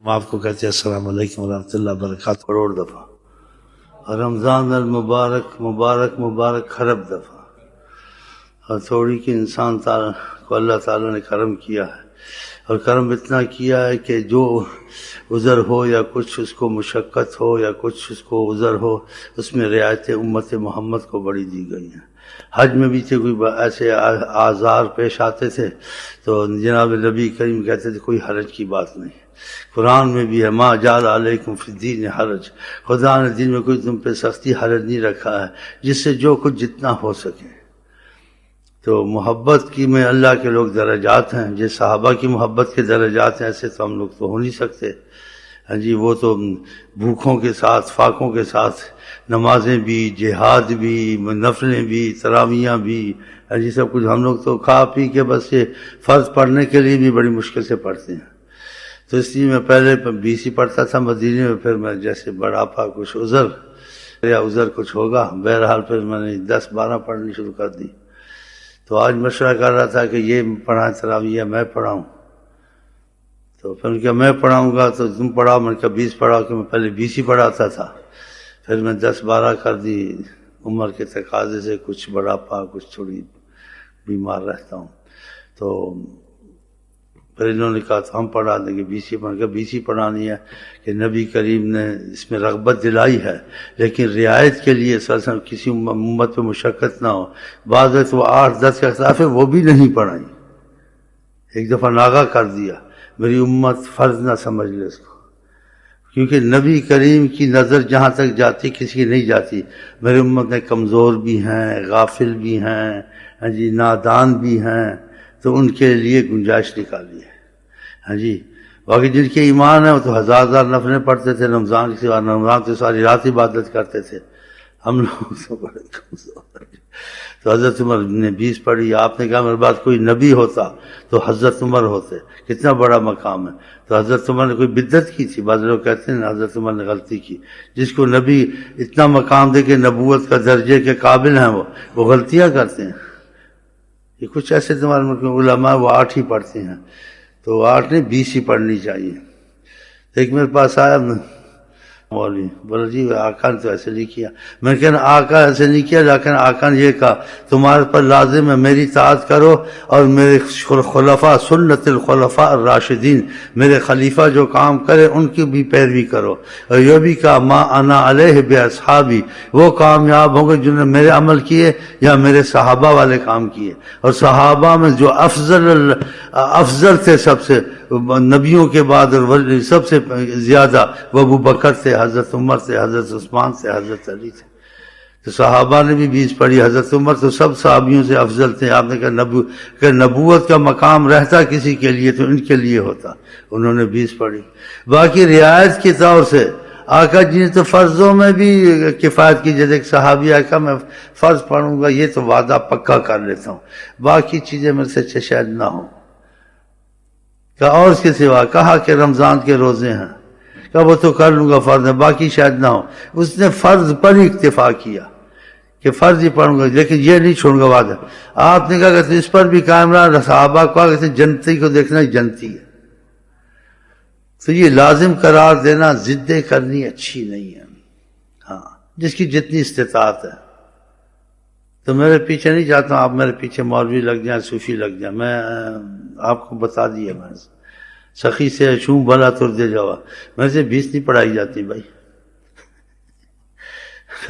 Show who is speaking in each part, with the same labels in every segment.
Speaker 1: ہم آپ کو کہتے ہیں السلام علیکم ورحمۃ اللہ وبرکاتہ کروڑ دفعہ، رمضان المبارک مبارک مبارک خرب دفعہ، اور تھوڑی کہ انسان کو اللہ تعالیٰ نے کرم کیا ہے، اور کرم اتنا کیا ہے کہ جو عذر ہو یا کچھ اس کو مشقت ہو یا کچھ اس کو عذر ہو، اس میں رعایت امت محمد کو بڑی دی گئی ہیں۔ حج میں بھی تھے کوئی ایسے آزار پیش آتے تھے تو جناب نبی کریم کہتے تھے کوئی حرج کی بات نہیں۔ قرآن میں بھی ہے ما جعل علیکم فی الدین حرج، خدا نے دین میں کوئی تم پہ سختی حرج نہیں رکھا ہے، جس سے جو کچھ جتنا ہو سکے۔ تو محبت کی میں اللہ کے لوگ درجات ہیں، جس صحابہ کی محبت کے درجات ہیں ایسے تو ہم لوگ تو ہو نہیں سکتے۔ ہاں جی، وہ تو بھوکھوں کے ساتھ فاقوں کے ساتھ نمازیں بھی، جہاد بھی، نفلیں بھی، تراویحاں بھی، ہاں جی سب کچھ۔ ہم لوگ تو کھا پی کے بس یہ فرض پڑھنے کے لیے بھی بڑی مشکل سے پڑھتے ہیں۔ تو اس لیے میں پہلے 20 ہی پڑھتا تھا مدینے میں، پھر میں جیسے بڑھاپا کچھ عذر یا عذر کچھ ہوگا، بہرحال پھر میں نے 10-12 پڑھنی شروع کر دی۔ تو آج مشورہ کر رہا تھا کہ یہ پڑھائیں تراویح میں پڑھاؤں، تو پھر کیا میں پڑھاؤں گا تو تم پڑھاؤ، میں نے کہا 20 پڑھاؤ، کہ میں پہلے 20 ہی پڑھاتا تھا، پھر میں 10-12 کر دی، عمر کے تقاضے سے کچھ بڑھاپا کچھ تھوڑی بیمار رہتا ہوں۔ تو پھر انہوں نے کہا تو ہم پڑھا دیں گے 20 ہی، میں نے کہا 20 ہی پڑھانی ہے کہ نبی کریم نے اس میں رغبت دلائی ہے، لیکن رعایت کے لیے کسی امت پہ مشقت نہ ہو۔ بعض ہے تو 8-10 کا خلاف ہے وہ بھی نہیں پڑھائیں، ایک دفعہ ناغہ کر دیا، میری امت فرض نہ سمجھ لے اس کو، کیونکہ نبی کریم کی نظر جہاں تک جاتی کسی کی نہیں جاتی۔ میری امت میں کمزور بھی ہیں، غافل بھی ہیں، ہاں جی نادان بھی ہیں، تو ان کے لیے گنجائش نکالی ہے۔ ہاں جی، باقی جن کے ایمان ہے وہ تو ہزار نفلیں پڑھتے تھے، رمضان کے بعد رمضان سے ساری رات عبادت کرتے تھے۔ ہم لوگ تو بڑے کمزور ہیں۔ تو حضرت عمر نے 20 پڑھی، آپ نے کہا میرے بعد کوئی نبی ہوتا تو حضرت عمر ہوتے، کتنا بڑا مقام ہے۔ تو حضرت عمر نے کوئی بدعت کی تھی؟ بعض لوگ کہتے ہیں حضرت عمر نے غلطی کی، جس کو نبی اتنا مقام دے کہ نبوت کا درجے کے قابل ہیں وہ غلطیاں کرتے ہیں۔ یہ کچھ ایسے تمہارے ملک میں علماء وہ 8 ہی پڑھتے ہیں، تو 8 نہیں 20 ہی پڑھنی چاہیے۔ ایک میرے پاس آیا مولوی، بولا جی آقا نے تو ایسے نہیں کیا۔ میں نے کہا آقا ایسے نہیں کیا، لیکن آقا نے یہ کہا تمہارے پر لازم ہے میری اطاعت کرو اور میرے خلفاء سنت الخلفاء الراشدین، میرے خلیفہ جو کام کرے ان کی بھی پیروی کرو، اور یہ بھی کہا ما انا علیہ باصحابی، وہ کامیاب ہوں گے جنہوں نے میرے عمل کیے یا میرے صحابہ والے کام کیے۔ اور صحابہ میں جو افضل تھے سب سے نبیوں کے بعد اور سب سے زیادہ وہ ابو بکر تھے، حضرت عمر تھے، حضرت عثمان تھے، حضرت علی تھے۔ تو صحابہ نے بھی 20 پڑھی، حضرت عمر تو سب صحابیوں سے افضل تھے۔ آپ نے کہا کہ نبوت کا مقام رہتا کسی کے لیے تو ان کے لیے ہوتا، انہوں نے 20 پڑھی۔ باقی رعایت کے طور سے آقا جی نے تو فرضوں میں بھی کفایت کی، جیسے ایک صحابی آقا میں فرض پڑھوں گا یہ تو وعدہ پکا کر لیتا ہوں، باقی چیزیں میرے سے اچھے شاید نہ ہوں۔ کہا اور اس کے سوا؟ کہا کہ رمضان کے روزے ہیں، کہا وہ تو کر لوں گا فرض ہے، باقی شاید نہ ہو۔ اس نے فرض پر ہی اکتفا کیا کہ فرض ہی پڑھوں گا، لیکن یہ نہیں چھوڑوں گا وعدہ۔ آپ نے کہا کہ اس پر بھی قائم رہا، صحابہ کو کہا کہ جنتی کو دیکھنا جنتی ہے۔ تو یہ لازم قرار دینا، ضدیں کرنی اچھی نہیں ہے۔ ہاں، جس کی جتنی استطاعت ہے۔ تو میرے پیچھے نہیں چاہتا ہوں آپ میرے پیچھے مولوی لگ جائیں، صوفی لگ جائیں، میں آپ کو بتا دیا میں سخی سے شوم بھلا تر دے جاوا، میرے سے 20 نہیں پڑھائی جاتی بھائی،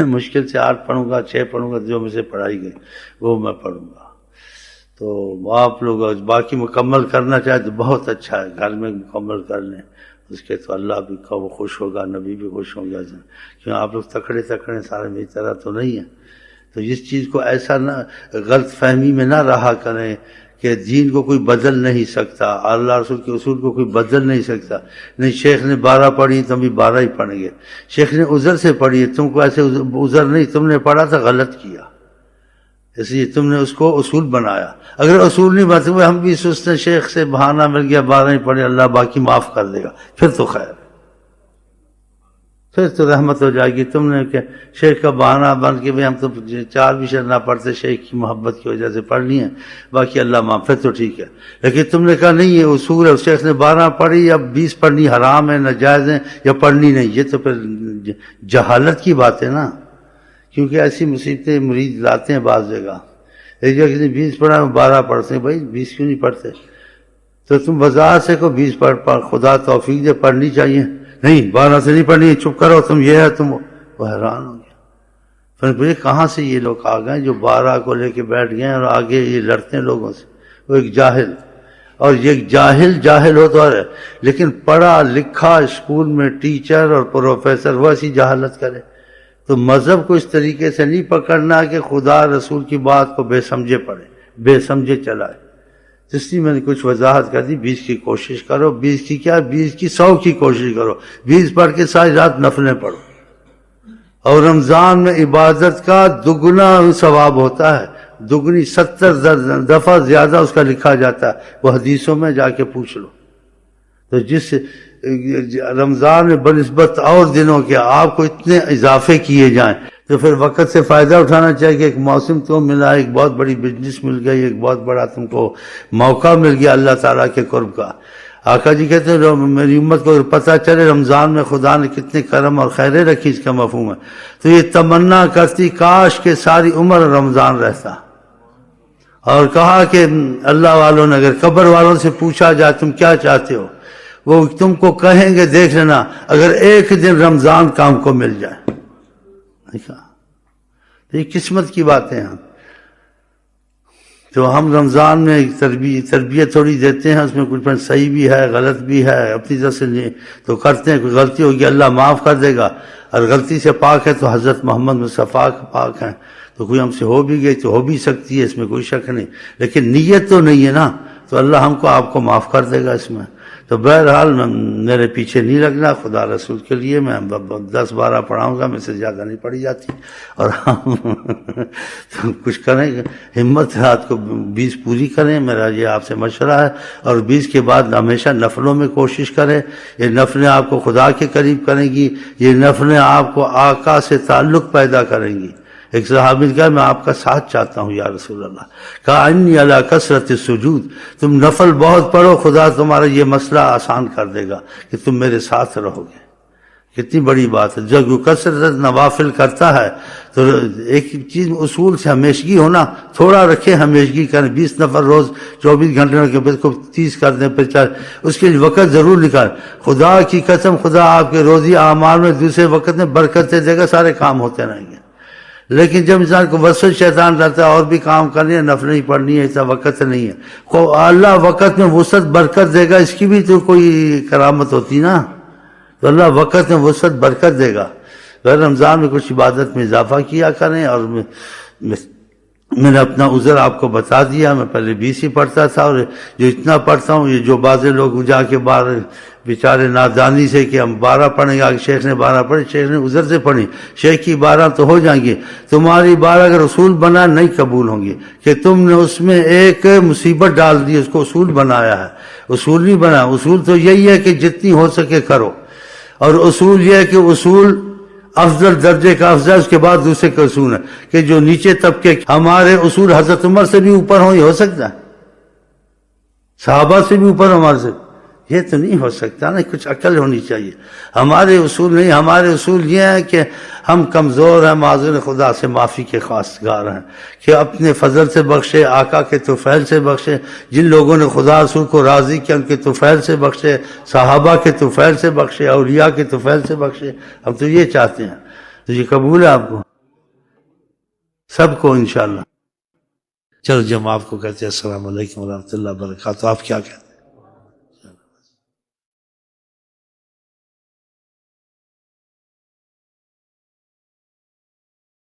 Speaker 1: مشکل سے 8 پڑھوں گا، 6 پڑھوں گا، جو مجھ سے پڑھائی گئی وہ میں پڑھوں گا۔ تو آپ لوگ باقی مکمل کرنا چاہے تو بہت اچھا ہے، گھر میں مکمل کر لیں، اس کے تو اللہ بھی خوش ہوگا، نبی بھی خوش ہوں گا، کیوں آپ لوگ تکڑے سارے میری طرح تو نہیں ہیں۔ تو اس چیز کو ایسا نہ غلط فہمی میں نہ رہا کریں کہ دین کو کوئی بدل نہیں سکتا، اللہ رسول کے اصول کو کوئی بدل نہیں سکتا۔ نہیں شیخ نے 12 پڑھی تم بھی 12 ہی پڑھیں گے، شیخ نے عذر سے پڑھی ہے، تم کو ایسے عذر نہیں، تم نے پڑھا تھا غلط کیا، اس لیے تم نے اس کو اصول بنایا۔ اگر اصول نہیں بنتے ہوئے ہم بھی سوچتے شیخ سے بہانہ مل گیا 12 ہی پڑھے، اللہ باقی معاف کر دے گا، پھر تو خیر، پھر تو رحمت ہو جائے گی. تم نے کہ شیخ کا بہانہ بن کے ہم تو 4 بھی شاید نہ پڑھتے، شیخ کی محبت کی وجہ سے پڑھ لی ہیں، باقی اللہ معاف. پھر تو ٹھیک ہے. لیکن تم نے کہا نہیں یہ اصول ہے، شیخ نے 12 پڑھی، اب 20 پڑھنی حرام ہے، ناجائز ہے یا پڑھنی نہیں. یہ تو پھر جہالت کی بات ہے نا، کیونکہ ایسی مصیبتیں مرید لاتے ہیں بعض جگہ. ایک جگہ کسی 20 پڑھا 12 پڑھتے ہیں. بھائی 20 کیوں نہیں پڑھتے؟ تو تم بازار سے کو 20 پڑھ، خدا توفیق دے پڑھنی چاہیے. نہیں 12 سے نہیں پڑھنی، چپ کرو تم، یہ ہے تم. وہ حیران ہو گیا. پھر مجھے کہاں سے یہ لوگ آ گئے جو 12 کو لے کے بیٹھ گئے اور آگے یہ لڑتے ہیں لوگوں سے. وہ ایک جاہل، اور یہ جاہل ہو تو ہے، لیکن پڑھا لکھا اسکول میں ٹیچر اور پروفیسر وہ ایسی جہالت کرے. تو مذہب کو اس طریقے سے نہیں پکڑنا کہ خدا رسول کی بات کو بے سمجھے پڑھے، بے سمجھے چلائے. اس لیے میں نے کچھ وضاحت کر دی. 20 کی کوشش کرو، 20 کی کیا، 20 کی 100 کی کوشش کرو. 20 پڑھ کے ساری رات نفلیں پڑھو، اور رمضان میں عبادت کا دگنا ثواب ہوتا ہے، دگنی 70 دفعہ زیادہ اس کا لکھا جاتا ہے. وہ حدیثوں میں جا کے پوچھ لو. تو جس رمضان میں بنسبت اور دنوں کے آپ کو اتنے اضافے کیے جائیں تو پھر وقت سے فائدہ اٹھانا چاہیے کہ ایک موسم تو ملا، ایک بہت بڑی بزنس مل گئی، ایک بہت بڑا تم کو موقع مل گیا اللہ تعالیٰ کے قرب کا. آقا جی کہتے ہیں میری امت کو پتہ چلے رمضان میں خدا نے کتنے کرم اور خیریں رکھی، اس کا مفہوم ہے. تو یہ تمنا کرتی کاش کہ ساری عمر رمضان رہتا. اور کہا کہ اللہ والوں نے اگر قبر والوں سے پوچھا جائے تم کیا چاہتے ہو، وہ تم کو کہیں گے دیکھ لینا اگر ایک دن رمضان کام کو مل جائے. دیکھا یہ قسمت کی باتیں ہیں. تو ہم رمضان میں تربیت تھوڑی دیتے ہیں، اس میں کچھ صحیح بھی ہے غلط بھی ہے، اپنی طرف سے تو کرتے ہیں. کوئی غلطی ہوگی اللہ معاف کر دے گا، اور غلطی سے پاک ہے تو حضرت محمد مصطفیٰ پاک ہیں، تو کوئی ہم سے ہو بھی گئی تو ہو بھی سکتی ہے، اس میں کوئی شک نہیں. لیکن نیت تو نہیں ہے نا، تو اللہ ہم کو آپ کو معاف کر دے گا اس میں. تو بہرحال میرے پیچھے نہیں لگنا، خدا رسول کے لیے میں 10-12 پڑھاؤں گا، میں سے زیادہ نہیں پڑھی جاتی. اور ہم تو کچھ کریں، ہمت رات کو 20 پوری کریں، میرا یہ آپ سے مشورہ ہے. اور 20 کے بعد ہمیشہ نفلوں میں کوشش کریں. یہ نفلیں آپ کو خدا کے قریب کریں گی، یہ نفلیں آپ کو آقا سے تعلق پیدا کریں گی. ایک صحابی نے کہا میں آپ کا ساتھ چاہتا ہوں یا رسول اللہ. کہا انی علی کثرت السجود، تم نفل بہت پڑھو، خدا تمہارا یہ مسئلہ آسان کر دے گا کہ تم میرے ساتھ رہو گے. کتنی بڑی بات ہے. جب کثرت نوافل کرتا ہے تو ایک چیز اصول سے ہمیشگی ہونا، تھوڑا رکھیں ہمیشگی کریں. 20 نفل روز 24 گھنٹے کے بعد کو 30 کر دیں، پھر 4، اس کے لیے وقت ضرور نکالیں. خدا کی قسم خدا آپ کے روزی اعمال میں دوسرے وقت میں برکت دے گا، سارے کام ہوتے رہیں گے. لیکن جب انسان کو وسوسہ شیطان رہتا ہے اور بھی کام کرنی ہے، نفل نہیں پڑھنی ہے، ایسا وقت نہیں ہے، اللہ وقت میں وسعت برکت دے گا. اس کی بھی تو کوئی کرامت ہوتی نا، تو اللہ وقت میں وسعت برکت دے گا. رمضان میں کچھ عبادت میں اضافہ کیا کریں. اور میں نے اپنا عذر آپ کو بتا دیا، میں پہلے 20 ہی پڑھتا تھا، اور جو اتنا پڑھتا ہوں، یہ جو بعض لوگ جا کے باہر بیچارے نادانی سے کہ ہم 12 پڑھیں گے، شیخ نے 12 پڑھی، شیخ نے عذر سے پڑھی، شیخ کی 12 تو ہو جائیں گی، تمہاری 12 اگر اصول بنا نہیں قبول ہوں گی کہ تم نے اس میں ایک مصیبت ڈال دی، اس کو اصول بنایا ہے. اصول نہیں بنا. اصول تو یہی ہے کہ جتنی ہو سکے کرو، اور اصول یہ ہے کہ اصول افضل درجے کا افضل، اس کے بعد دوسرے کا اصول ہے کہ جو نیچے طبقے ہمارے اصول حضرت عمر سے بھی اوپر ہوں، یہ ہو سکتا ہے؟ صحابہ سے بھی اوپر ہمارے سے؟ یہ تو نہیں ہو سکتا نا. کچھ عقل ہونی چاہیے. ہمارے اصول نہیں، ہمارے اصول یہ ہیں کہ ہم کمزور ہیں، معذور خدا سے معافی کے خواستگار ہیں کہ اپنے فضل سے بخشے، آقا کے طفیل سے بخشے. جن لوگوں نے خدا رسول کو راضی کیا ان کے طفیل سے بخشے، صحابہ کے طفیل سے بخشے، اولیاء کے طفیل سے بخشے. ہم تو یہ چاہتے ہیں. تو یہ قبول ہے آپ کو سب کو انشاءاللہ. چلو جب ہم آپ کو کہتے ہیں السلام علیکم ورحمۃ اللہ وبرکاتہ، آپ کیا کہتے ہیں؟